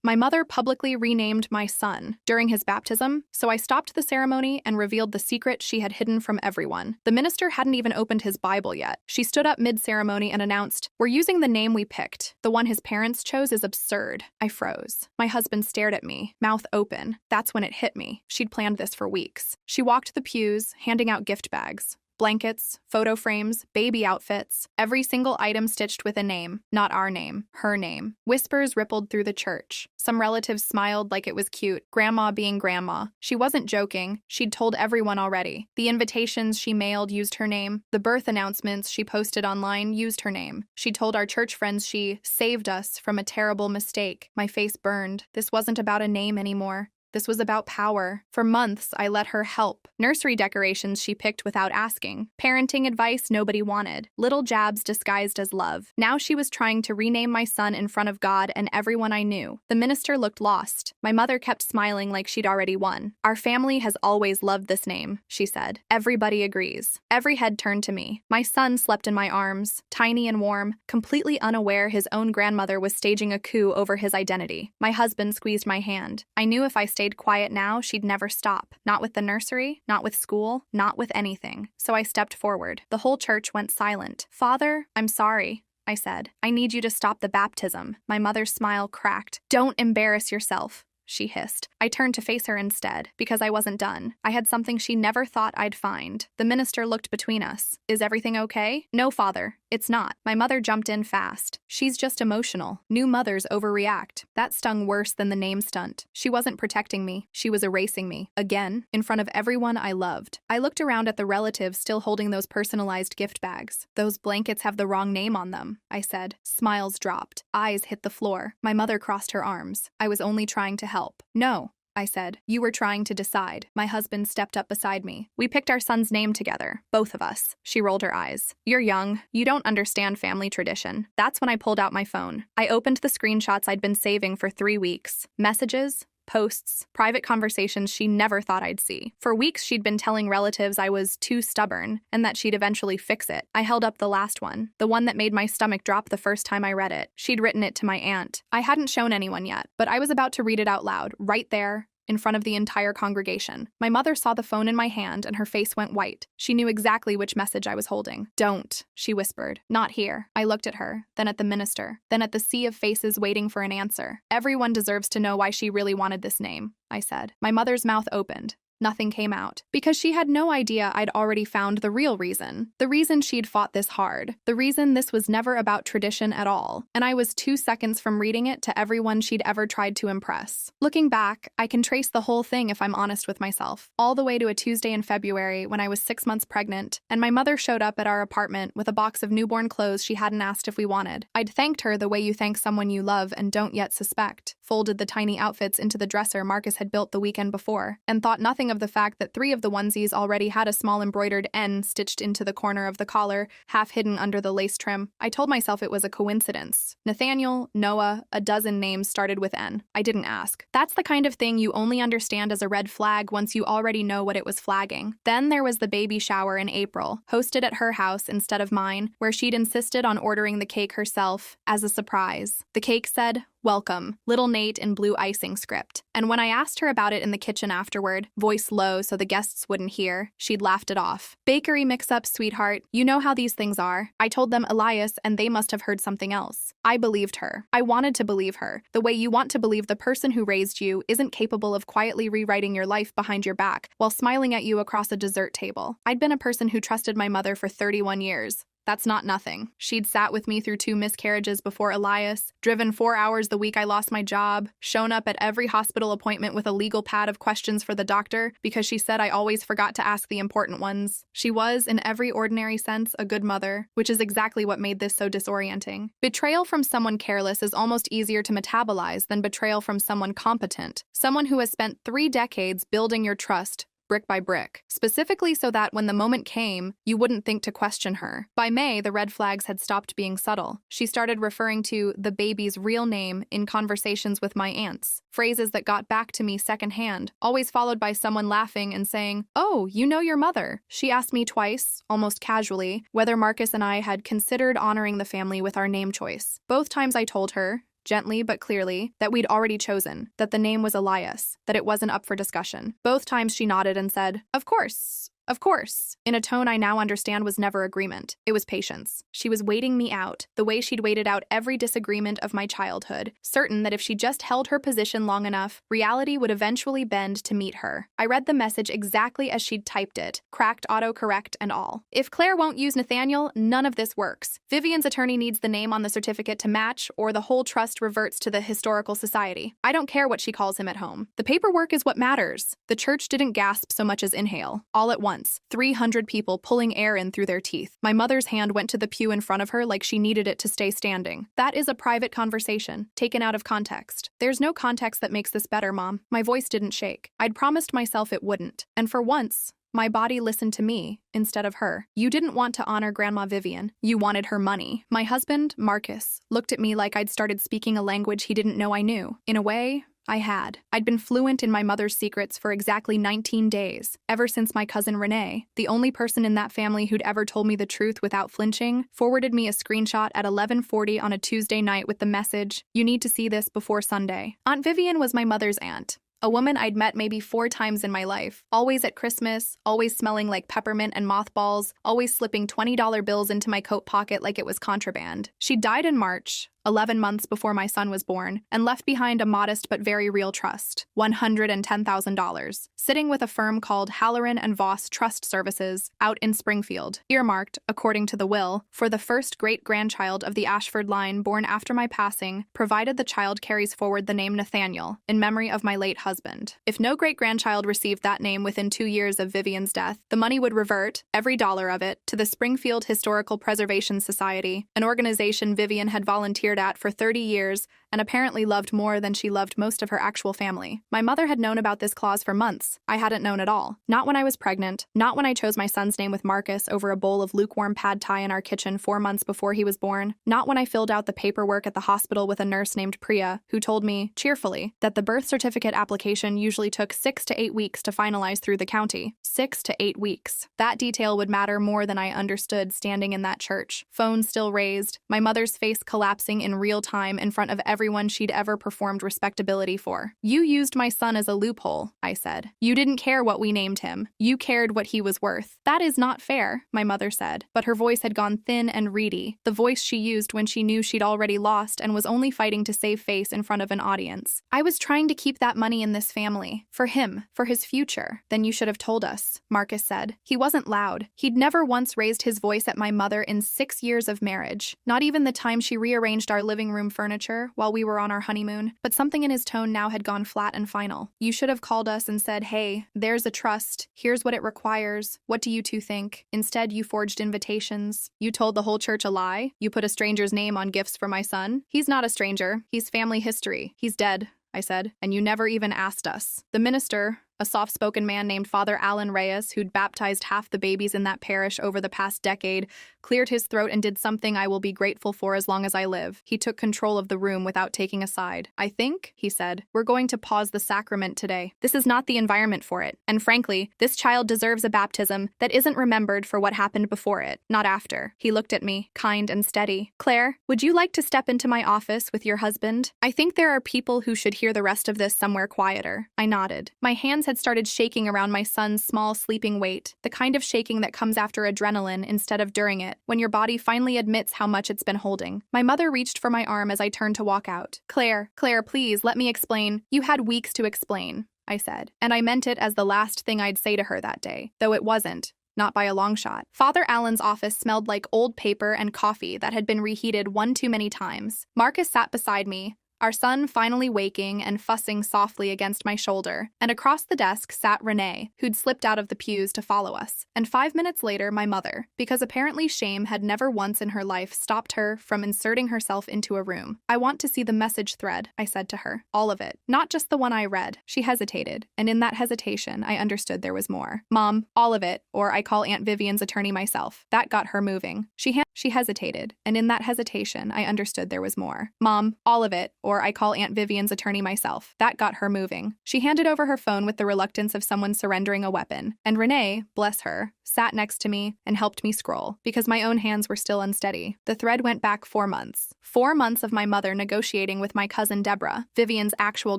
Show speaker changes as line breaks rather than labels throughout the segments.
My mother publicly renamed my son during his baptism, so I stopped the ceremony and revealed the secret she had hidden from everyone. The minister hadn't even opened his Bible yet. She stood up mid-ceremony and announced, "We're using the name we picked. The one his parents chose is absurd." I froze. My husband stared at me, mouth open. That's when it hit me. She'd planned this for weeks. She walked the pews, handing out gift bags. Blankets, photo frames, baby outfits, every single item stitched with a name, not our name, her name. Whispers rippled through the church. Some relatives smiled like it was cute, grandma being grandma. She wasn't joking. She'd told everyone already. The invitations she mailed used her name. The birth announcements she posted online used her name. She told our church friends she saved us from a terrible mistake. My face burned. This wasn't about a name anymore. This was about power. For months, I let her help. Nursery decorations she picked without asking. Parenting advice nobody wanted. Little jabs disguised as love. Now she was trying to rename my son in front of God and everyone I knew. The minister looked lost. My mother kept smiling like she'd already won. "Our family has always loved this name," she said. "Everybody agrees." Every head turned to me. My son slept in my arms, tiny and warm, completely unaware his own grandmother was staging a coup over his identity. My husband squeezed my hand. I knew if I stayed quiet now, she'd never stop. Not with the nursery, not with school, not with anything. So I stepped forward. The whole church went silent. "Father, I'm sorry," I said. "I need you to stop the baptism." My mother's smile cracked. "Don't embarrass yourself," she hissed. I turned to face her instead, because I wasn't done. I had something she never thought I'd find. The minister looked between us. "Is everything okay?" "No, Father, it's not." My mother jumped in fast. "She's just emotional. New mothers overreact." That stung worse than the name stunt. She wasn't protecting me. She was erasing me. Again, in front of everyone I loved. I looked around at the relatives still holding those personalized gift bags. "Those blankets have the wrong name on them," I said. Smiles dropped. Eyes hit the floor. My mother crossed her arms. I was only trying to help. "No," I said. "You were trying to decide." My husband stepped up beside me. "We picked our son's name together, both of us." She rolled her eyes. "You're young. You don't understand family tradition." That's when I pulled out my phone. I opened the screenshots I'd been saving for 3 weeks. Messages, posts, private conversations she never thought I'd see. For weeks, she'd been telling relatives I was too stubborn and that she'd eventually fix it. I held up the last one, the one that made my stomach drop the first time I read it. She'd written it to my aunt. I hadn't shown anyone yet, but I was about to read it out loud, right there, in front of the entire congregation. My mother saw the phone in my hand and her face went white. She knew exactly which message I was holding. "Don't," she whispered. "Not here." I looked at her, then at the minister, then at the sea of faces waiting for an answer. "Everyone deserves to know why she really wanted this name," I said. My mother's mouth opened. Nothing came out. Because she had no idea I'd already found the real reason. The reason she'd fought this hard. The reason this was never about tradition at all. And I was 2 seconds from reading it to everyone she'd ever tried to impress. Looking back, I can trace the whole thing if I'm honest with myself. All the way to a Tuesday in February when I was 6 months pregnant, and my mother showed up at our apartment with a box of newborn clothes she hadn't asked if we wanted. I'd thanked her the way you thank someone you love and don't yet suspect. Folded the tiny outfits into the dresser Marcus had built the weekend before, and thought nothing of the fact that 3 of the onesies already had a small embroidered N stitched into the corner of the collar, half hidden under the lace trim. I told myself it was a coincidence. Nathaniel, Noah, a dozen names started with N. I didn't ask. That's the kind of thing you only understand as a red flag once you already know what it was flagging. Then there was the baby shower in April, hosted at her house instead of mine, where she'd insisted on ordering the cake herself as a surprise. The cake said, "Welcome, little Nate" in blue icing script. And when I asked her about it in the kitchen afterward, voice low so the guests wouldn't hear, she'd laughed it off. "Bakery mix-up, sweetheart. You know how these things are." I told them Elias, and they must have heard something else. I believed her. I wanted to believe her, the way you want to believe the person who raised you isn't capable of quietly rewriting your life behind your back while smiling at you across a dessert table. I'd been a person who trusted my mother for 31 years. That's not nothing. She'd sat with me through 2 miscarriages before Elias, driven 4 hours the week I lost my job, shown up at every hospital appointment with a legal pad of questions for the doctor because she said I always forgot to ask the important ones. She was, in every ordinary sense, a good mother, which is exactly what made this so disorienting. Betrayal from someone careless is almost easier to metabolize than betrayal from someone competent, someone who has spent 3 decades building your trust, brick by brick, specifically so that when the moment came, you wouldn't think to question her. By May, the red flags had stopped being subtle. She started referring to the baby's real name in conversations with my aunts, phrases that got back to me secondhand, always followed by someone laughing and saying, "Oh, you know your mother." She asked me twice, almost casually, whether Marcus and I had considered honoring the family with our name choice. Both times I told her, gently but clearly, that we'd already chosen, that the name was Elias, that it wasn't up for discussion. Both times she nodded and said, "Of course. Of course," in a tone I now understand was never agreement. It was patience. She was waiting me out, the way she'd waited out every disagreement of my childhood, certain that if she just held her position long enough, reality would eventually bend to meet her. I read the message exactly as she'd typed it, cracked autocorrect and all. "If Claire won't use Nathaniel, none of this works. Vivian's attorney needs the name on the certificate to match, or the whole trust reverts to the Historical Society. I don't care what she calls him at home. The paperwork is what matters." The church didn't gasp so much as inhale. All at once, 300 people pulling air in through their teeth. My mother's hand went to the pew in front of her like she needed it to stay standing. "That is a private conversation, taken out of context. There's no context that makes this better, Mom." My voice didn't shake. I'd promised myself it wouldn't. And for once, my body listened to me instead of her. "You didn't want to honor Grandma Vivian. You wanted her money." My husband, Marcus, looked at me like I'd started speaking a language he didn't know I knew. In a way, I had. I'd been fluent in my mother's secrets for exactly 19 days, ever since my cousin Renee, the only person in that family who'd ever told me the truth without flinching, forwarded me a screenshot at 11:40 on a Tuesday night with the message, "You need to see this before Sunday." Aunt Vivian was my mother's aunt. A woman I'd met maybe 4 times in my life, always at Christmas, always smelling like peppermint and mothballs, always slipping $20 bills into my coat pocket like it was contraband. She died in March, 11 months before my son was born, and left behind a modest but very real trust, $110,000, sitting with a firm called Halloran and Voss Trust Services out in Springfield, earmarked, according to the will, for the first great-grandchild of the Ashford line born after my passing, provided the child carries forward the name Nathaniel, in memory of my late husband. If no great-grandchild received that name within 2 years of Vivian's death, the money would revert, every dollar of it, to the Springfield Historical Preservation Society, an organization Vivian had volunteered at for 30 years and apparently loved more than she loved most of her actual family. My mother had known about this clause for months. I hadn't known at all. Not when I was pregnant, not when I chose my son's name with Marcus over a bowl of lukewarm pad thai in our kitchen 4 months before he was born, not when I filled out the paperwork at the hospital with a nurse named Priya, who told me, cheerfully, that the birth certificate application usually took 6 to 8 weeks to finalize through the county. 6 to 8 weeks. That detail would matter more than I understood standing in that church. Phone still raised, my mother's face collapsing in real time in front of everyone she'd ever performed respectability for. "You used my son as a loophole," I said. "You didn't care what we named him. You cared what he was worth." "That is not fair," my mother said, but her voice had gone thin and reedy, the voice she used when she knew she'd already lost and was only fighting to save face in front of an audience. "I was trying to keep that money in this family. For him. For his future." "Then you should have told us," Marcus said. He wasn't loud. He'd never once raised his voice at my mother in 6 years of marriage. Not even the time she rearranged our living room furniture while we were on our honeymoon, but something in his tone now had gone flat and final. "You should have called us and said, 'Hey, there's a trust. Here's what it requires. What do you two think?' Instead, you forged invitations. You told the whole church a lie. You put a stranger's name on gifts for my son. He's not a stranger. He's family history. He's dead," I said, "and you never even asked us." The minister, a soft-spoken man named Father Alan Reyes, who'd baptized half the babies in that parish over the past decade, cleared his throat and did something I will be grateful for as long as I live. He took control of the room without taking a side. "I think," he said, "we're going to pause the sacrament today. This is not the environment for it. And frankly, this child deserves a baptism that isn't remembered for what happened before it, not after." He looked at me, kind and steady. "Claire, would you like to step into my office with your husband? I think there are people who should hear the rest of this somewhere quieter." I nodded. My hands had started shaking around my son's small sleeping weight, the kind of shaking that comes after adrenaline instead of during it, when your body finally admits how much it's been holding. My mother reached for my arm as I turned to walk out. Claire, please, let me explain." "You had weeks to explain," I said, and I meant it as the last thing I'd say to her that day, though it wasn't. Not by a long shot. Father Allen's office smelled like old paper and coffee that had been reheated one too many times. Marcus sat beside me, our son finally waking and fussing softly against my shoulder, and across the desk sat Renee, who'd slipped out of the pews to follow us, and 5 minutes later my mother, because apparently shame had never once in her life stopped her from inserting herself into a room. "I want to see the message thread," I said to her. "All of it. Not just the one I read." She hesitated, and in that hesitation I understood there was more. "Mom, all of it, or I call Aunt Vivian's attorney myself." That got her moving. She hesitated, and in that hesitation I understood there was more. "Mom, all of it, or I call Aunt Vivian's attorney myself." That got her moving. She handed over her phone with the reluctance of someone surrendering a weapon, and Renee, bless her, sat next to me, and helped me scroll, because my own hands were still unsteady. The thread went back 4 months. 4 months of my mother negotiating with my cousin Deborah, Vivian's actual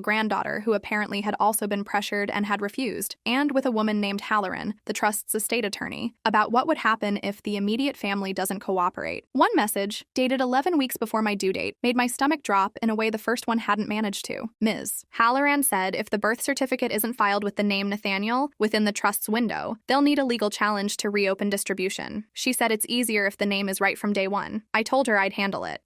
granddaughter, who apparently had also been pressured and had refused, and with a woman named Halloran, the trust's estate attorney, about what would happen if the immediate family doesn't cooperate. One message, dated 11 weeks before my due date, made my stomach drop in a way the first one hadn't managed to. Ms. Halloran said if the birth certificate isn't filed with the name Nathaniel within the trust's window, they'll need a legal challenge to reopen distribution. She said it's easier if the name is right from day one. I told her I'd handle it,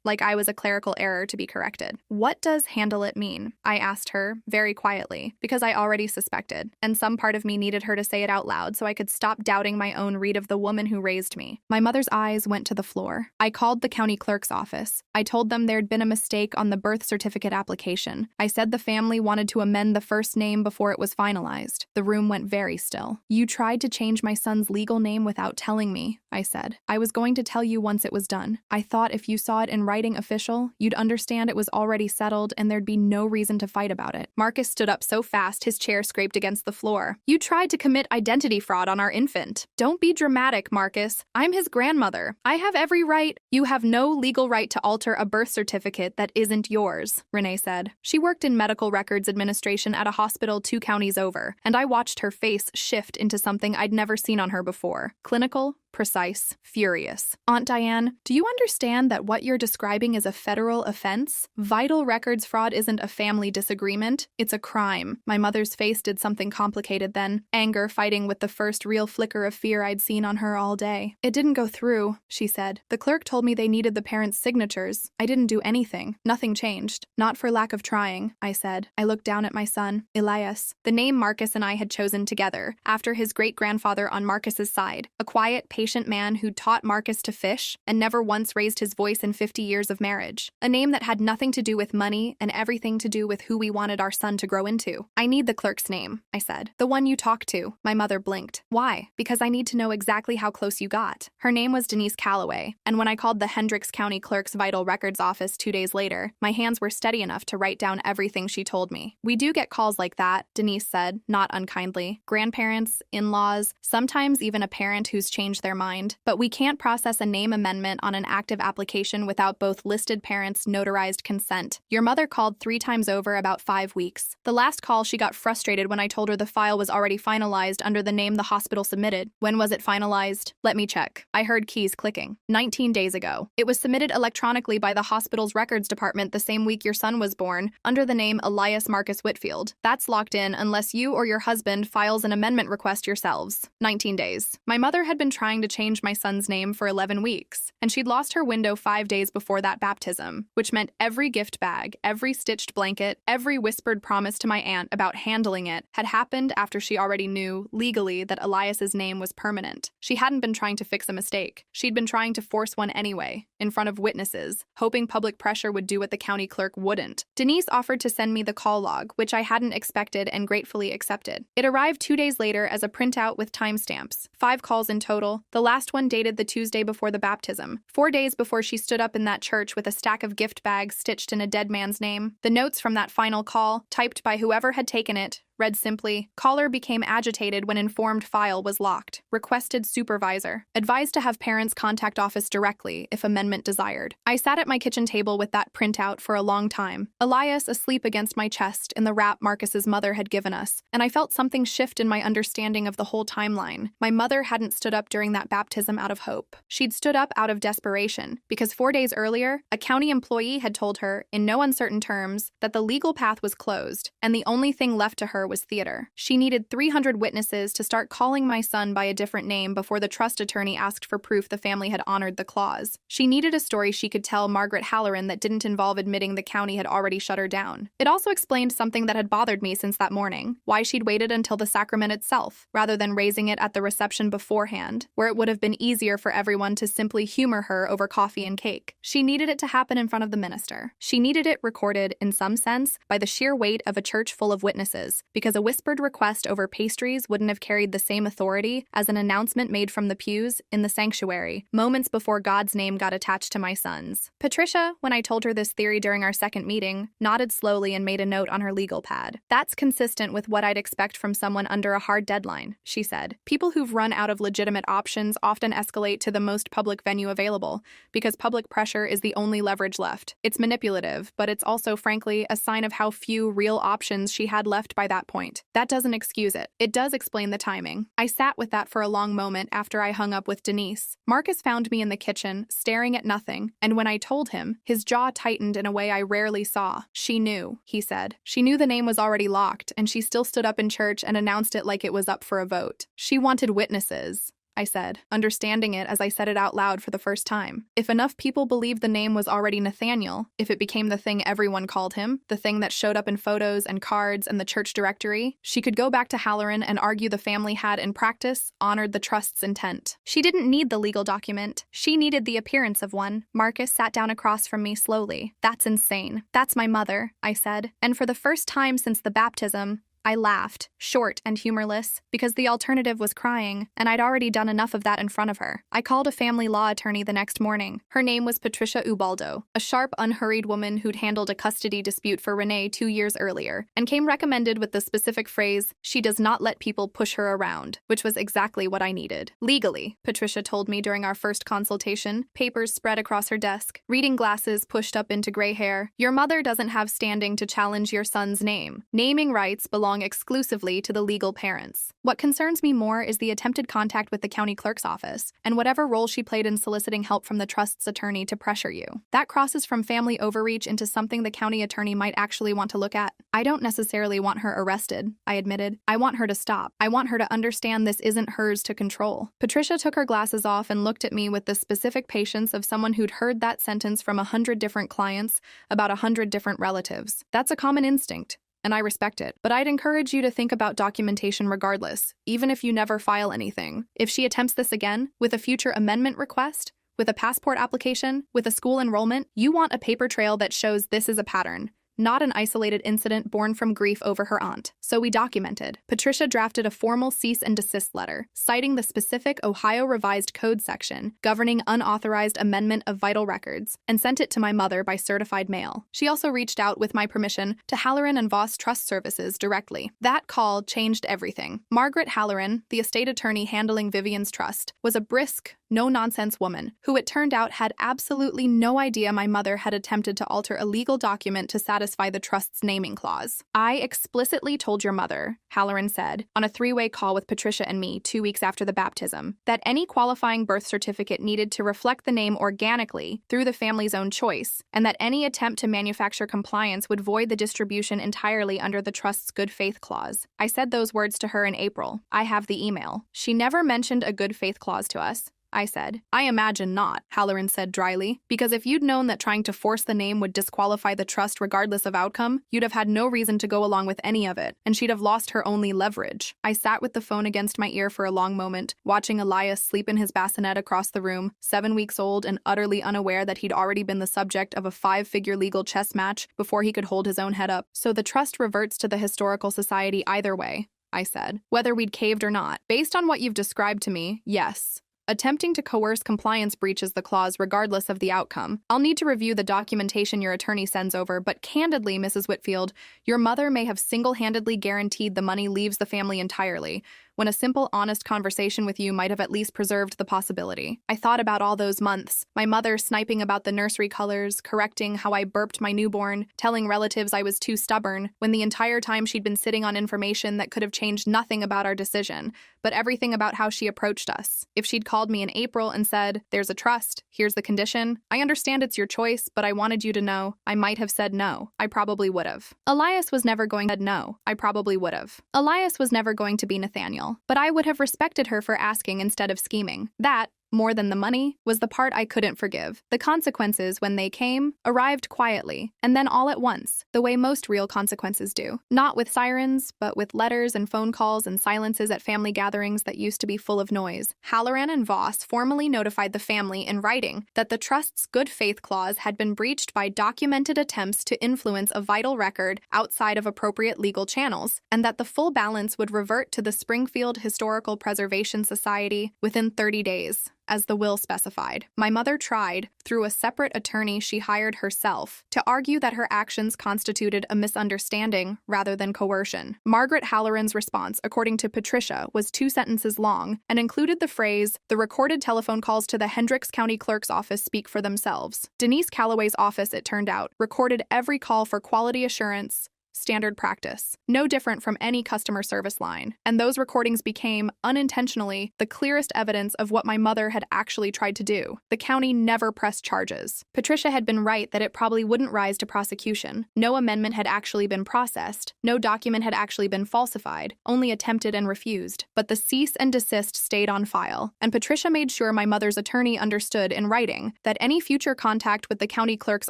like I was a clerical error to be corrected. What does handle it mean? I asked her, very quietly, because I already suspected, and some part of me needed her to say it out loud so I could stop doubting my own read of the woman who raised me. My mother's eyes went to the floor. I called the county clerk's office. I told them there'd been a mistake on the birth certificate application. I said the family wanted to amend the first name before it was finalized. The room went very still. You tried to change my son's legal name without telling me, I said. I was going to tell you once it was done. I thought if you saw it in writing official, you'd understand it was already settled and there'd be no reason to fight about it. Marcus stood up so fast his chair scraped against the floor. You tried to commit identity fraud on our infant. Don't be dramatic, Marcus. I'm his grandmother. I have every right. You have no legal right to alter a birth certificate that isn't yours, Renee said. She worked in medical records administration at a hospital 2 counties over, and I watched her face shift into something I'd never seen on her before. Clinical, precise, furious. Aunt Diane, do you understand that what you're describing is a federal offense? Vital records fraud isn't a family disagreement, it's a crime. My mother's face did something complicated then, anger fighting with the first real flicker of fear I'd seen on her all day. It didn't go through, she said. The clerk told me they needed the parents' signatures. I didn't do anything. Nothing changed. Not for lack of trying, I said. I looked down at my son, Elias. The name Marcus and I had chosen together, after his great-grandfather on Marcus's side, a quiet, patient man who taught Marcus to fish and never once raised his voice in 50 years of marriage. A name that had nothing to do with money and everything to do with who we wanted our son to grow into. I need the clerk's name, I said. The one you talked to. My mother blinked. Why? Because I need to know exactly how close you got. Her name was Denise Calloway, and when I called the Hendricks County Clerk's Vital Records office 2 days later, my hands were steady enough to write down everything she told me. We do get calls like that, Denise said, not unkindly. Grandparents, in-laws, sometimes even a parent who's changed their mind. But we can't process a name amendment on an active application without both listed parents' notarized consent. Your mother called 3 times over about 5 weeks. The last call, she got frustrated when I told her the file was already finalized under the name the hospital submitted. When was it finalized? Let me check. I heard keys clicking. 19 days ago. It was submitted electronically by the hospital's records department the same week your son was born, under the name Elias Marcus Whitfield. That's locked in unless you or your husband files an amendment request yourselves. 19 days. My mother had been trying to change my son's name for 11 weeks, and she'd lost her window 5 days before that baptism, which meant every gift bag, every stitched blanket, every whispered promise to my aunt about handling it had happened after she already knew, legally, that Elias's name was permanent. She hadn't been trying to fix a mistake. She'd been trying to force one anyway, in front of witnesses, hoping public pressure would do what the county clerk wouldn't. Denise offered to send me the call log, which I hadn't expected and gratefully accepted. It arrived 2 days later as a printout with timestamps. 5 calls in total, the last one dated the Tuesday before the baptism, 4 days before she stood up in that church with a stack of gift bags stitched in a dead man's name. The notes from that final call, typed by whoever had taken it, read simply, caller became agitated when informed file was locked. Requested supervisor. Advised to have parents contact office directly if amendment desired. I sat at my kitchen table with that printout for a long time. Elias asleep against my chest in the wrap Marcus's mother had given us, and I felt something shift in my understanding of the whole timeline. My mother hadn't stood up during that baptism out of hope. She'd stood up out of desperation, because 4 days earlier, a county employee had told her, in no uncertain terms, that the legal path was closed, and the only thing left to her was theater. She needed 300 witnesses to start calling my son by a different name before the trust attorney asked for proof the family had honored the clause. She needed a story she could tell Margaret Halloran that didn't involve admitting the county had already shut her down. It also explained something that had bothered me since that morning, why she'd waited until the sacrament itself, rather than raising it at the reception beforehand, where it would have been easier for everyone to simply humor her over coffee and cake. She needed it to happen in front of the minister. She needed it recorded, in some sense, by the sheer weight of a church full of witnesses, because a whispered request over pastries wouldn't have carried the same authority as an announcement made from the pews in the sanctuary, moments before God's name got attached to my son's. Patricia, when I told her this theory during our second meeting, nodded slowly and made a note on her legal pad. That's consistent with what I'd expect from someone under a hard deadline, she said. People who've run out of legitimate options often escalate to the most public venue available, because public pressure is the only leverage left. It's manipulative, but it's also, frankly, a sign of how few real options she had left by that point. That doesn't excuse it. It does explain the timing. I sat with that for a long moment after I hung up with Denise. Marcus found me in the kitchen, staring at nothing, and when I told him, his jaw tightened in a way I rarely saw. She knew, he said. She knew the name was already locked, and she still stood up in church and announced it like it was up for a vote. She wanted witnesses, I said, understanding it as I said it out loud for the first time. If enough people believed the name was already Nathaniel, if it became the thing everyone called him, the thing that showed up in photos and cards and the church directory, she could go back to Halloran and argue the family had, in practice, honored the trust's intent. She didn't need the legal document. She needed the appearance of one. Marcus sat down across from me slowly. That's insane. That's my mother, I said. And for the first time since the baptism, I laughed, short and humorless, because the alternative was crying, and I'd already done enough of that in front of her. I called a family law attorney the next morning. Her name was Patricia Ubaldo, a sharp, unhurried woman who'd handled a custody dispute for Renee 2 years earlier, and came recommended with the specific phrase, "She does not let people push her around," which was exactly what I needed. Legally, Patricia told me during our first consultation, papers spread across her desk, reading glasses pushed up into gray hair. Your mother doesn't have standing to challenge your son's name. Naming rights belong exclusively to the legal parents. What concerns me more is the attempted contact with the county clerk's office, and whatever role she played in soliciting help from the trust's attorney to pressure you. That crosses from family overreach into something the county attorney might actually want to look at. I don't necessarily want her arrested, I admitted. I want her to stop. I want her to understand this isn't hers to control. Patricia took her glasses off and looked at me with the specific patience of someone who'd heard that sentence from 100 different clients about 100 different relatives. That's a common instinct, and I respect it. But I'd encourage you to think about documentation regardless, even if you never file anything. If she attempts this again, with a future amendment request, with a passport application, with a school enrollment, you want a paper trail that shows this is a pattern, not an isolated incident born from grief over her aunt. So we documented. Patricia drafted a formal cease and desist letter, citing the specific Ohio Revised Code section governing unauthorized amendment of vital records, and sent it to my mother by certified mail. She also reached out, with my permission, to Halloran and Voss Trust Services directly. That call changed everything. Margaret Halloran, the estate attorney handling Vivian's trust, was a brisk, no-nonsense woman who, it turned out, had absolutely no idea my mother had attempted to alter a legal document to satisfy the trust's naming clause. I explicitly told your mother, Halloran said, on a three-way call with Patricia and me 2 weeks after the baptism, that any qualifying birth certificate needed to reflect the name organically through the family's own choice, and that any attempt to manufacture compliance would void the distribution entirely under the trust's good faith clause. I said those words to her in April. I have the email. She never mentioned a good faith clause to us, I said. I imagine not, Halloran said dryly, because if you'd known that trying to force the name would disqualify the trust regardless of outcome, you'd have had no reason to go along with any of it, and she'd have lost her only leverage. I sat with the phone against my ear for a long moment, watching Elias sleep in his bassinet across the room, 7 weeks old and utterly unaware that he'd already been the subject of a 5-figure legal chess match before he could hold his own head up. So the trust reverts to the Historical Society either way, I said, whether we'd caved or not. Based on what you've described to me, yes. Attempting to coerce compliance breaches the clause regardless of the outcome. I'll need to review the documentation your attorney sends over, but candidly, Mrs. Whitfield, your mother may have single-handedly guaranteed the money leaves the family entirely, when a simple, honest conversation with you might have at least preserved the possibility. I thought about all those months, my mother sniping about the nursery colors, correcting how I burped my newborn, telling relatives I was too stubborn, when the entire time she'd been sitting on information that could have changed nothing about our decision, but everything about how she approached us. If she'd called me in April and said, "There's a trust, here's the condition. I understand it's your choice, but I wanted you to know," I might have said no. I probably would have. Elias was never going to say no. I probably would have. Elias was never going to be Nathaniel, but I would have respected her for asking instead of scheming. That, more than the money, was the part I couldn't forgive. The consequences, when they came, arrived quietly, and then all at once, the way most real consequences do. Not with sirens, but with letters and phone calls and silences at family gatherings that used to be full of noise. Halloran and Voss formally notified the family in writing that the trust's good faith clause had been breached by documented attempts to influence a vital record outside of appropriate legal channels, and that the full balance would revert to the Springfield Historical Preservation Society within 30 days, as the will specified. My mother tried, through a separate attorney she hired herself, to argue that her actions constituted a misunderstanding rather than coercion. Margaret Halloran's response, according to Patricia, was 2 sentences long and included the phrase, "The recorded telephone calls to the Hendricks County Clerk's office speak for themselves." Denise Calloway's office, it turned out, recorded every call for quality assurance, standard practice, no different from any customer service line, and those recordings became, unintentionally, the clearest evidence of what my mother had actually tried to do. The county never pressed charges. Patricia had been right that it probably wouldn't rise to prosecution. No amendment had actually been processed, no document had actually been falsified, only attempted and refused. But the cease and desist stayed on file, and Patricia made sure my mother's attorney understood in writing that any future contact with the county clerk's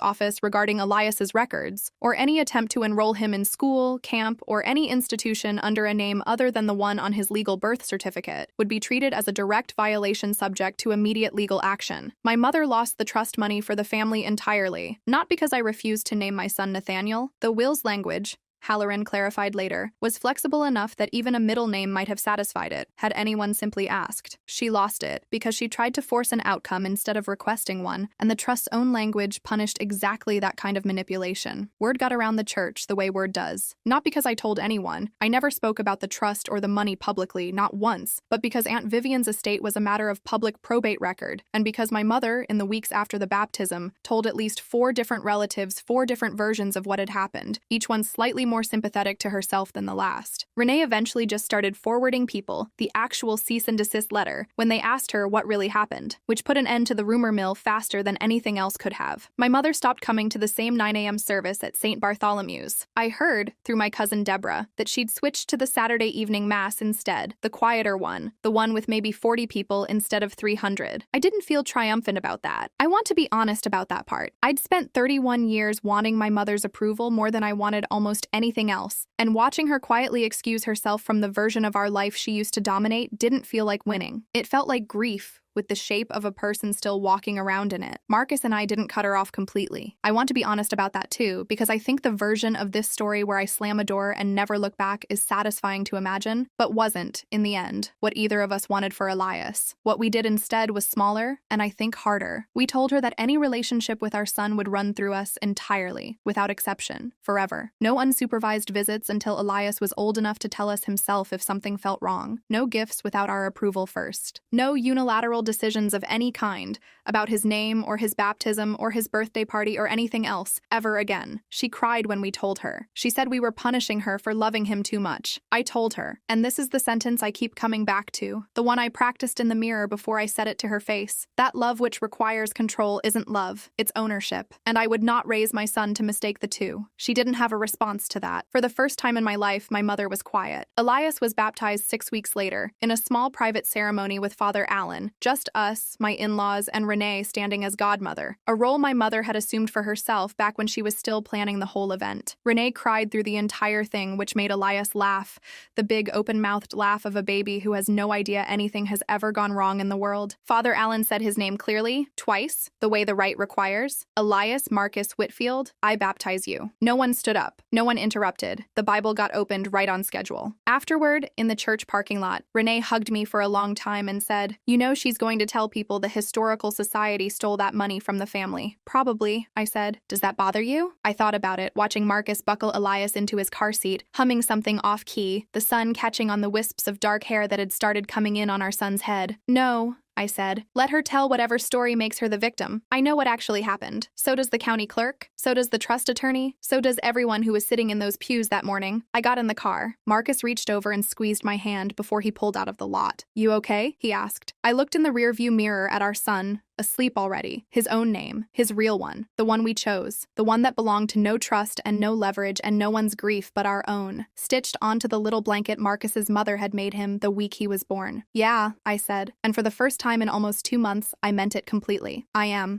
office regarding Elias's records, or any attempt to enroll him in school, camp, or any institution under a name other than the one on his legal birth certificate, would be treated as a direct violation subject to immediate legal action. My mother lost the trust money for the family entirely, not because I refused to name my son Nathaniel. The will's language, Halloran clarified later, was flexible enough that even a middle name might have satisfied it, had anyone simply asked. She lost it because she tried to force an outcome instead of requesting one, and the trust's own language punished exactly that kind of manipulation. Word got around the church the way word does. Not because I told anyone. I never spoke about the trust or the money publicly, not once, but because Aunt Vivian's estate was a matter of public probate record, and because my mother, in the weeks after the baptism, told at least 4 different relatives 4 different versions of what had happened, each one slightly more sympathetic to herself than the last. Renee eventually just started forwarding people the actual cease and desist letter when they asked her what really happened, which put an end to the rumor mill faster than anything else could have. My mother stopped coming to the same 9 a.m. service at St. Bartholomew's. I heard, through my cousin Deborah, that she'd switched to the Saturday evening mass instead, the quieter one, the one with maybe 40 people instead of 300. I didn't feel triumphant about that. I want to be honest about that part. I'd spent 31 years wanting my mother's approval more than I wanted almost anything else, and watching her quietly excuse herself from the version of our life she used to dominate didn't feel like winning. It felt like grief, with the shape of a person still walking around in it. Marcus and I didn't cut her off completely. I want to be honest about that too, because I think the version of this story where I slam a door and never look back is satisfying to imagine, but wasn't, in the end, what either of us wanted for Elias. What we did instead was smaller, and I think harder. We told her that any relationship with our son would run through us entirely, without exception, forever. No unsupervised visits until Elias was old enough to tell us himself if something felt wrong. No gifts without our approval first. No unilateral decisions of any kind about his name or his baptism or his birthday party or anything else ever again. She cried when we told her. She said we were punishing her for loving him too much. I told her, and this is the sentence I keep coming back to, the one I practiced in the mirror before I said it to her face. That love which requires control isn't love, it's ownership, and I would not raise my son to mistake the two. She didn't have a response to that. For the first time in my life, my mother was quiet. Elias was baptized 6 weeks later, in a small private ceremony with Father Allen, just us, my in-laws, and Renee standing as godmother, a role my mother had assumed for herself back when she was still planning the whole event. Renee cried through the entire thing, which made Elias laugh, the big open-mouthed laugh of a baby who has no idea anything has ever gone wrong in the world. Father Allen said his name clearly, twice, the way the rite requires. Elias Marcus Whitfield, I baptize you. No one stood up. No one interrupted. The Bible got opened right on schedule. Afterward, in the church parking lot, Renee hugged me for a long time and said, "You know she's going to tell people the Historical Society stole that money from the family." "Probably," I said. "Does that bother you?" I thought about it, watching Marcus buckle Elias into his car seat, humming something off-key, the sun catching on the wisps of dark hair that had started coming in on our son's head. "No," I said. "Let her tell whatever story makes her the victim. I know what actually happened. So does the county clerk. So does the trust attorney. So does everyone who was sitting in those pews that morning." I got in the car. Marcus reached over and squeezed my hand before he pulled out of the lot. "You okay?" he asked. I looked in the rearview mirror at our son, asleep already. His own name, his real one, the one we chose, the one that belonged to no trust and no leverage and no one's grief but our own, stitched onto the little blanket Marcus's mother had made him the week he was born. Yeah, I said, and for the first time in almost 2 months, I meant it completely. I am.